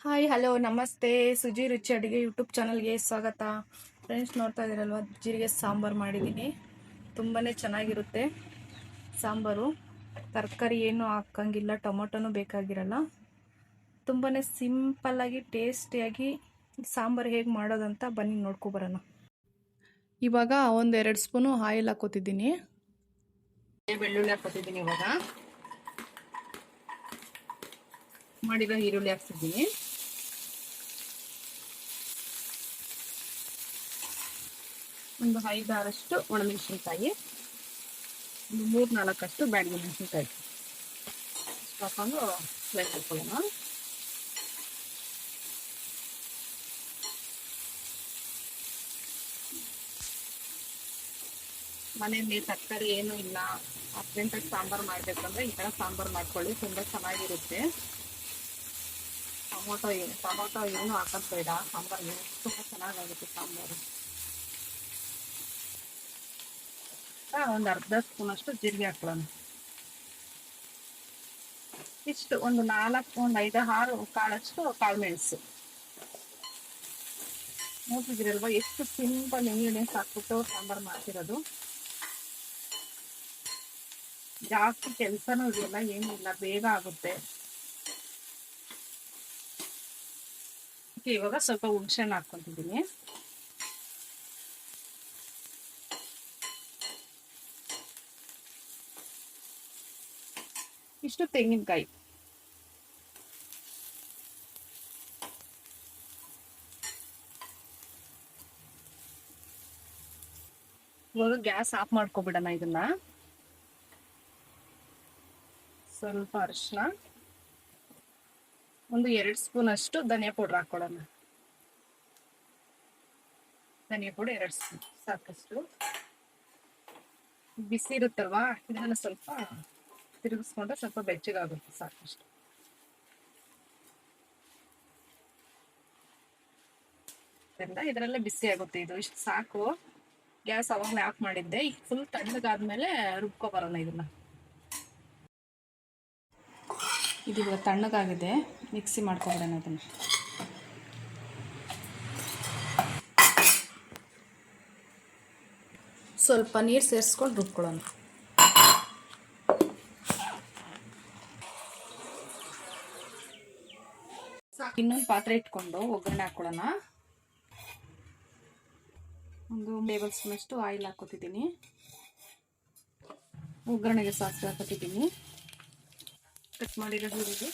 Hi hello ನಮಸ್ತೆ. ಸುಜಿ ರುಚಿ ಅಡುಗೆ ಯೂಟ್ಯೂಬ್ ಚಾನಲ್ಗೆ ಸ್ವಾಗತ. ಫ್ರೆಂಡ್ಸ್, ನೋಡ್ತಾ ಇದ್ದೀರಲ್ವ, ಜೀರಿಗೆ ಸಾಂಬಾರು ಮಾಡಿದ್ದೀನಿ. ತುಂಬಾ ಚೆನ್ನಾಗಿರುತ್ತೆ ಸಾಂಬಾರು. ತರಕಾರಿ ಏನೂ ಹಾಕಂಗಿಲ್ಲ, ಟೊಮೊಟೊನೂ ಬೇಕಾಗಿರಲ್ಲ. ತುಂಬಾ ಸಿಂಪಲ್ಲಾಗಿ ಟೇಸ್ಟಿಯಾಗಿ ಸಾಂಬಾರು ಹೇಗೆ ಮಾಡೋದಂತ ಬನ್ನಿ ನೋಡ್ಕೊಬರೋಣ. ಇವಾಗ 1-2 ಸ್ಪೂನು ಆಯಿಲ್ ಹಾಕೋತಿದ್ದೀನಿ. ಬೆಳ್ಳುಳ್ಳಿ ಹಾಕೋತಿದ್ದೀನಿ. ಇವಾಗ ಮಾಡಿರೋ ಈರುಳ್ಳಿ ಹಾಕ್ತಿದ್ದೀನಿ. ಒಂದು 5-6 ಒಣಮೆಣಸಿನ್ಕಾಯಿ, ಒಂದು 3-4 ಬ್ಯಾಡಗಿ ಮೆಣಸಿನ್ಕಾಯಿ ಹಾಕೊಂಡು ಫ್ರೈ ಮಾಡ್ಕೊಳ್ಳೋಣ. ಮನೆಯಲ್ಲಿ ತರಕಾರಿ ಏನೂ ಇಲ್ಲ, ಅರ್ಜೆಂಟಾಗಿ ಸಾಂಬಾರು ಮಾಡಬೇಕಂದ್ರೆ ಈ ಥರ ಸಾಂಬಾರು ಮಾಡ್ಕೊಳ್ಳಿ, ತುಂಬ ಚೆನ್ನಾಗಿರುತ್ತೆ. ಟೊಮೊಟೊ ಏನು ಹಾಕೋದು ಬೇಡ ಸಾಂಬಾರಿಗೆ, ತುಂಬ ಚೆನ್ನಾಗಾಗುತ್ತೆ ಸಾಂಬಾರು. ಒಂದು ಅರ್ಧ ಸ್ಪೂನಷ್ಟು ಜೀರಿಗೆ ಹಾಕೊಳ್ಳೋಣ. ಇಷ್ಟು ಒಂದು 5-6 ಕಾಳಷ್ಟು ಕಾಳುಮೆಣಸು. ನೋಡ್ತಿದ್ದೀರಲ್ವ ಎಷ್ಟು ಸಿಂಪಲ್ ಇಂಗ್ರೀಡಿಯೆಂಟ್ಸ್ ಹಾಕ್ಬಿಟ್ಟು ಸಾಂಬಾರು ಮಾಡ್ತಿರೋದು. ಜಾಸ್ತಿ ಕೆಲಸನೂ ಇದೆಯಲ್ಲ, ಏನೂ ಇಲ್ಲ, ಬೇಗ ಆಗುತ್ತೆ. ಇವಾಗ ಸ್ವಲ್ಪ ಹುಣಸೆಹಣ್ಣು ಹಾಕ್ಕೊಂತಿದ್ದೀನಿ. ಇಷ್ಟು ತೆಂಗಿನಕಾಯಿ. ಇವಾಗ ಗ್ಯಾಸ್ ಆಫ್ ಮಾಡ್ಕೊಬಿಡೋಣ. ಇದನ್ನ ಸ್ವಲ್ಪ ಅರಿಶಿನ, ಒಂದು 2 ಸ್ಪೂನ್ ಅಷ್ಟು ಧನಿಯಾ ಪೌಡರ್ ಹಾಕೊಳ್ಳೋಣ. ಧನಿಯಾ ಪೌಡರ್ 2 ಸ್ಪೂನ್ ಸಾಕಷ್ಟು. ಬಿಸಿ ಇರುತ್ತಲ್ವಾ, ಇದನ್ನ ಸ್ವಲ್ಪ ತಿರುಗಿಸ್ಕೊಂಡ್ರೆ ಸ್ವಲ್ಪ ಬೆಚ್ಚಗಾಗುತ್ತೆ, ಸಾಕಷ್ಟು. ಇದರಲ್ಲೇ ಬಿಸಿ ಆಗುತ್ತೆ, ಇದು ಇಷ್ಟು ಸಾಕು. ಗ್ಯಾಸ್ ಅವಾಗಲೇ ಆಫ್ ಮಾಡಿದ್ದೆ. ಈಗ ಫುಲ್ ತಣ್ಣಗಾದ್ಮೇಲೆ ರುಬ್ಕೊ ಬರೋಣ ಇದನ್ನ. ಇದು ಇವಾಗ ತಣ್ಣಗಾಗಿದೆ, ಮಿಕ್ಸಿ ಮಾಡ್ಕೊಬಿಡೋಣ ಅದನ್ನು. ಸ್ವಲ್ಪ ನೀರು ಸೇರಿಸ್ಕೊಂಡು ರುಬ್ಕೊಳ್ಳೋಣ. ಇನ್ನೊಂದು ಪಾತ್ರೆ ಇಟ್ಕೊಂಡು ಒಗ್ಗರಣೆ ಹಾಕೊಳ್ಳೋಣ. ಒಂದು 1 ಟೇಬಲ್ ಸ್ಪೂನ್ ಅಷ್ಟು ಆಯಿಲ್ ಹಾಕೋತಿದ್ದೀನಿ. ಒಗ್ಗರಣೆಗೆ ಸಾಸಿವೆ ಹಾಕೋತಿದ್ದೀನಿ. ಕಟ್ ಮಾಡಿರೋ ಈರುಳ್ಳಿ,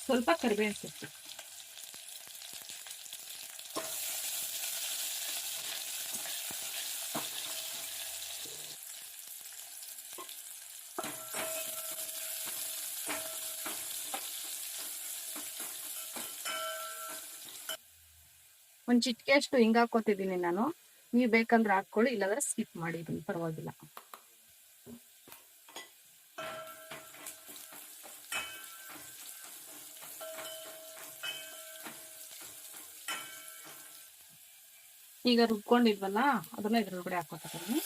ಸ್ವಲ್ಪ ಕರಿಬೇವಿನ ಸೊಪ್ಪು, ಒಂದು ಚಿಟಿಕೆ ಅಷ್ಟು ಹಿಂಗೆ ಹಾಕೋತಿದ್ದೀನಿ ನಾನು. ನೀವು ಬೇಕಂದ್ರೆ ಹಾಕ್ಕೊಳ್ಳಿ, ಇಲ್ಲಾಂದ್ರೆ ಸ್ಕಿಪ್ ಮಾಡಿದ್ದೀನಿ, ಪರವಾಗಿಲ್ಲ. ಈಗ ರುಬ್ಕೊಂಡಿದ್ವಲ್ಲ, ಅದನ್ನ ಇದ್ರೊಳಗಡೆ ಹಾಕೋತಿದ್ದೀನಿ.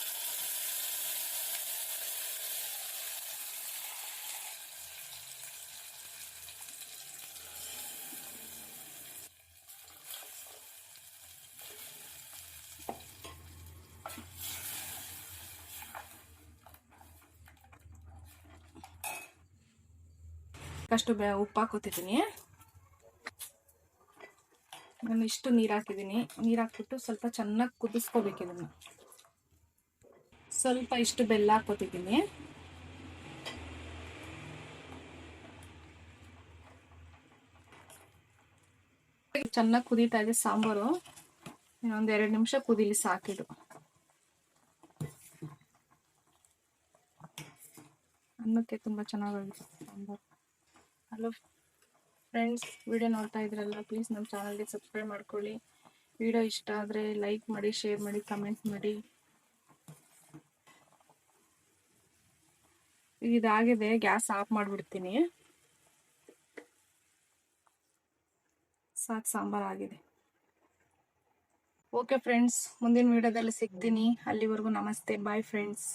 ಅಷ್ಟು ಉಪ್ಪು ಹಾಕೋತಿದ್ದೀನಿ. ನಾನು ಇಷ್ಟು ನೀರು ಹಾಕಿದ್ದೀನಿ. ನೀರು ಹಾಕ್ಬಿಟ್ಟು ಸ್ವಲ್ಪ ಚೆನ್ನಾಗಿ ಕುದಿಸ್ಕೋಬೇಕು ಇದನ್ನು. ಸ್ವಲ್ಪ ಇಷ್ಟು ಬೆಲ್ಲ ಹಾಕೋತಿದ್ದೀನಿ. ಚೆನ್ನಾಗಿ ಕುದೀತಾ ಇದೆ ಸಾಂಬಾರು. ಇನ್ನೊಂದು 2 ನಿಮಿಷ ಕುದೀಲಿ, ಸಾಕಿದು. ಅನ್ನಕ್ಕೆ ತುಂಬ ಚೆನ್ನಾಗಾಗುತ್ತೆ ಸಾಂಬಾರು. ಹಲೋ ಫ್ರೆಂಡ್ಸ್, ವಿಡಿಯೋ ನೋಡ್ತಾ ಇದ್ರಲ್ಲ, ಪ್ಲೀಸ್ ನಮ್ಮ ಚಾನಲ್ಗೆ ಸಬ್ಸ್ಕ್ರೈಬ್ ಮಾಡ್ಕೊಳ್ಳಿ. ವಿಡಿಯೋ ಇಷ್ಟ ಆದರೆ ಲೈಕ್ ಮಾಡಿ, ಶೇರ್ ಮಾಡಿ, ಕಮೆಂಟ್ ಮಾಡಿ. ಇದಾಗಿದೆ, ಗ್ಯಾಸ್ ಆಫ್ ಮಾಡಿಬಿಡ್ತೀನಿ. ಸಾಕು, ಸಾಂಬಾರು ಆಗಿದೆ. ಓಕೆ ಫ್ರೆಂಡ್ಸ್, ಮುಂದಿನ ವಿಡಿಯೋದಲ್ಲಿ ಸಿಗ್ತೀನಿ. ಅಲ್ಲಿವರೆಗೂ ನಮಸ್ತೆ, ಬಾಯ್ ಫ್ರೆಂಡ್ಸ್.